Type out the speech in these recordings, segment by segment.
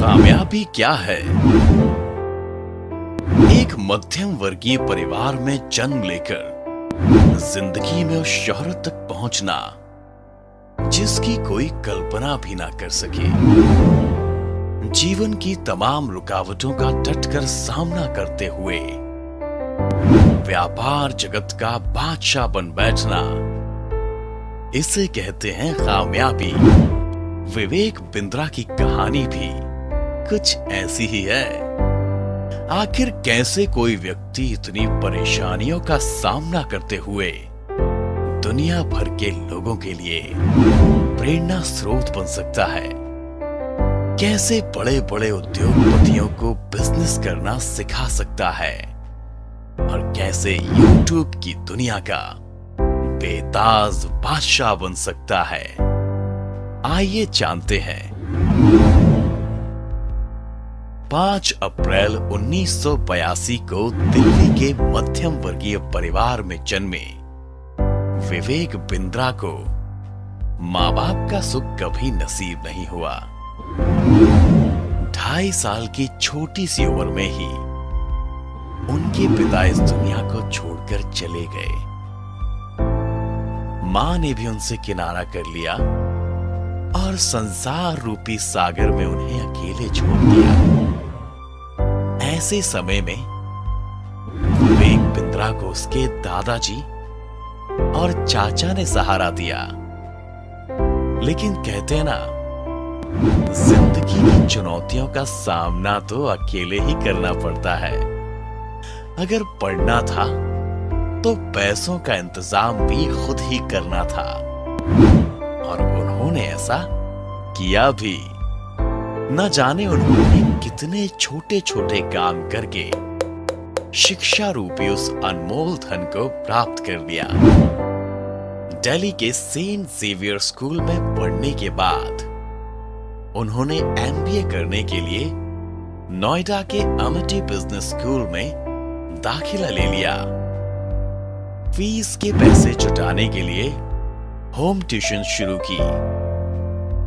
कामयाबी क्या है? एक मध्यम वर्गीय परिवार में जन्म लेकर जिंदगी में उस शोहरत तक पहुंचना जिसकी कोई कल्पना भी ना कर सके। जीवन की तमाम रुकावटों का डटकर सामना करते हुए व्यापार जगत का बादशाह बन बैठना, इसे कहते हैं कामयाबी। विवेक बिंद्रा की कहानी भी कुछ ऐसी ही है। आखिर कैसे कोई व्यक्ति इतनी परेशानियों का सामना करते हुए दुनिया भर के लोगों के लिए प्रेरणा स्रोत बन सकता है? कैसे बड़े बड़े उद्योगपतियों को बिजनेस करना सिखा सकता है? और कैसे यूट्यूब की दुनिया का बेताज बादशाह बन सकता है? आइए जानते हैं। 5 अप्रैल 1982 को दिल्ली के मध्यम वर्गीय परिवार में जन्मे विवेक बिंद्रा को माँ बाप का सुख कभी नसीब नहीं हुआ। 2.5 साल की छोटी सी उम्र में ही उनके पिता इस दुनिया को छोड़कर चले गए। मां ने भी उनसे किनारा कर लिया और संसार रूपी सागर में उन्हें अकेले छोड़ दिया। ऐसे समय में विवेक बिंद्रा को उसके दादाजी और चाचा ने सहारा दिया। लेकिन कहते हैं ना, जिंदगी की चुनौतियों का सामना तो अकेले ही करना पड़ता है। अगर पढ़ना था तो पैसों का इंतजाम भी खुद ही करना था, और उन्होंने ऐसा किया भी। न जाने उन्होंने कितने छोटे छोटे काम करके शिक्षा रूपी उस अनमोल धन को प्राप्त कर लिया। दिल्ली के सेंट जेवियर स्कूल में पढ़ने के बाद उन्होंने MBA करने के लिए नोएडा के अमिटी बिजनेस स्कूल में दाखिला ले लिया। फीस के पैसे जुटाने के लिए होम ट्यूशन शुरू की,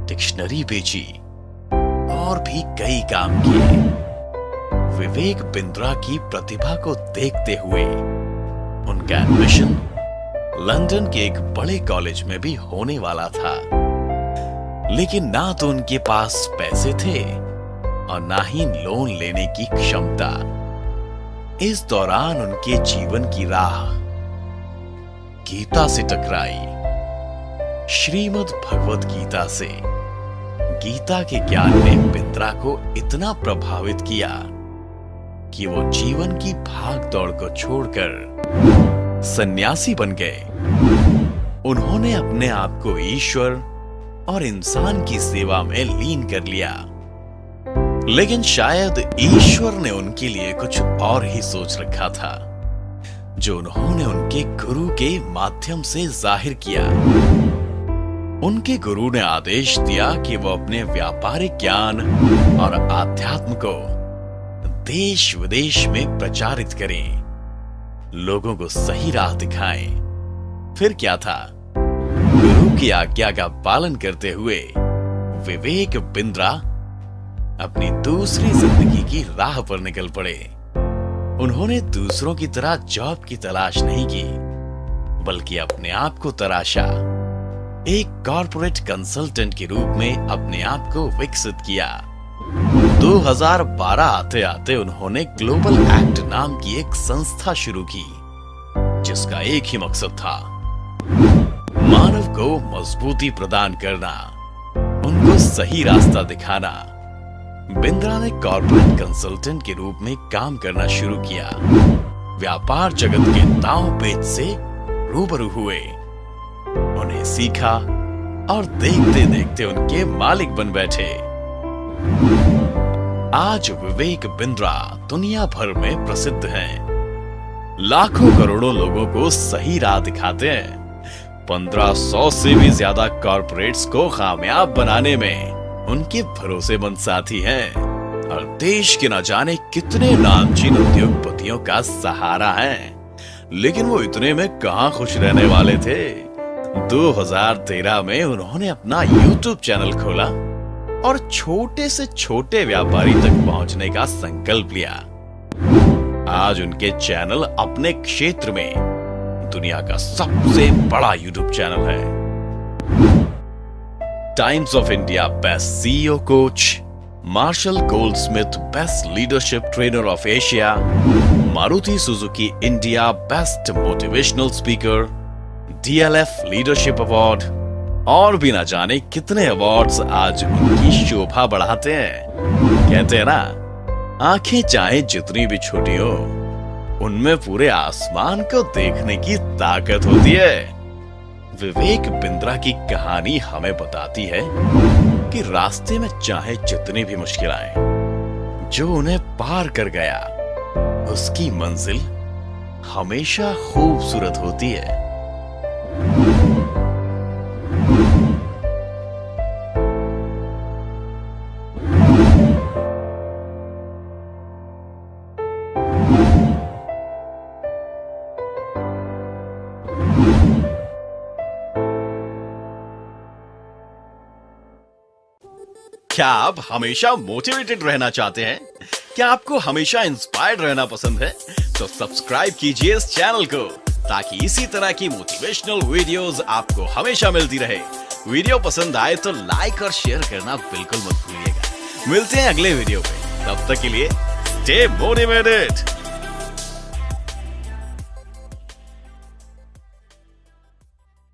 डिक्शनरी बेची और भी कई काम किए। विवेक बिंद्रा की प्रतिभा को देखते हुए उनका एडमिशन लंदन के एक बड़े कॉलेज में भी होने वाला था। लेकिन ना तो उनके पास पैसे थे और ना ही लोन लेने की क्षमता। इस दौरान उनके जीवन की राह गीता से टकराई। श्रीमद् भगवत गीता से। गीता के ज्ञान ने बिंद्रा को इतना प्रभावित किया कि वो जीवन की भाग दौड़ को छोड़कर सन्यासी बन गए। उन्होंने अपने आप को ईश्वर और इंसान की सेवा में लीन कर लिया। लेकिन शायद ईश्वर ने उनके लिए कुछ और ही सोच रखा था, जो उन्होंने उनके गुरु के माध्यम से जाहिर किया। उनके गुरु ने आदेश दिया कि वो अपने व्यापारिक ज्ञान और आध्यात्म को देश विदेश में प्रचारित करें, लोगों को सही राह दिखाएं। फिर क्या था, गुरु की आज्ञा का पालन करते हुए विवेक बिंद्रा अपनी दूसरी जिंदगी की राह पर निकल पड़े। उन्होंने दूसरों की तरह जॉब की तलाश नहीं की, बल्कि अपने आप को तराशा। एक कॉर्पोरेट कंसल्टेंट के रूप में अपने आप को विकसित किया। 2012 आते आते उन्होंने ग्लोबल एक्ट नाम की एक संस्था शुरू की, जिसका एक ही मकसद था, मानव को मजबूती प्रदान करना, उनको सही रास्ता दिखाना। बिंद्रा ने कॉर्पोरेट कंसल्टेंट के रूप में काम करना शुरू किया। व्यापार जगत के दांव पेच से रूबरू हुए, उन्हें सीखा और देखते देखते उनके मालिक बन बैठे। आज विवेक बिंद्रा दुनिया भर में प्रसिद्ध हैं। लाखों करोड़ों लोगों को सही राह दिखाते हैं। 1500 से भी ज्यादा कॉर्पोरेट्स को कामयाब बनाने में उनके भरोसेमंद साथी हैं, और देश के न जाने कितने नामचीन उद्योगपतियों का सहारा हैं। लेकिन वो इतने में कहां खुश रहने वाले थे। 2013 में उन्होंने अपना YouTube चैनल खोला और छोटे से छोटे व्यापारी तक पहुंचने का संकल्प लिया। आज उनके चैनल अपने क्षेत्र में दुनिया का सबसे बड़ा यूट्यूब चैनल है। Times of India best CEO coach, Marshall Goldsmith best leadership trainer of Asia, Maruti Suzuki India best motivational speaker, DLF leadership award और भी ना जाने कितने अवार्ड्स आज उनकी शोभा बढ़ाते हैं। कहते हैं ना, आंखें चाहे जितनी भी छोटी हो, उनमें पूरे आसमान को देखने की ताकत होती है। विवेक बिंद्रा की कहानी हमें बताती है कि रास्ते में चाहे जितनी भी मुश्किल आए, जो उन्हें पार कर गया उसकी मंजिल हमेशा खूबसूरत होती है। क्या आप हमेशा मोटिवेटेड रहना चाहते हैं? क्या आपको हमेशा इंस्पायर्ड रहना पसंद है? तो सब्सक्राइब कीजिए इस चैनल को, ताकि इसी तरह की मोटिवेशनल वीडियोस आपको हमेशा मिलती रहे। वीडियो पसंद आए तो लाइक और शेयर करना बिल्कुल मत भूलिएगा। मिलते हैं अगले वीडियो पे, तब तक के लिए स्टे मोटिवेटेड।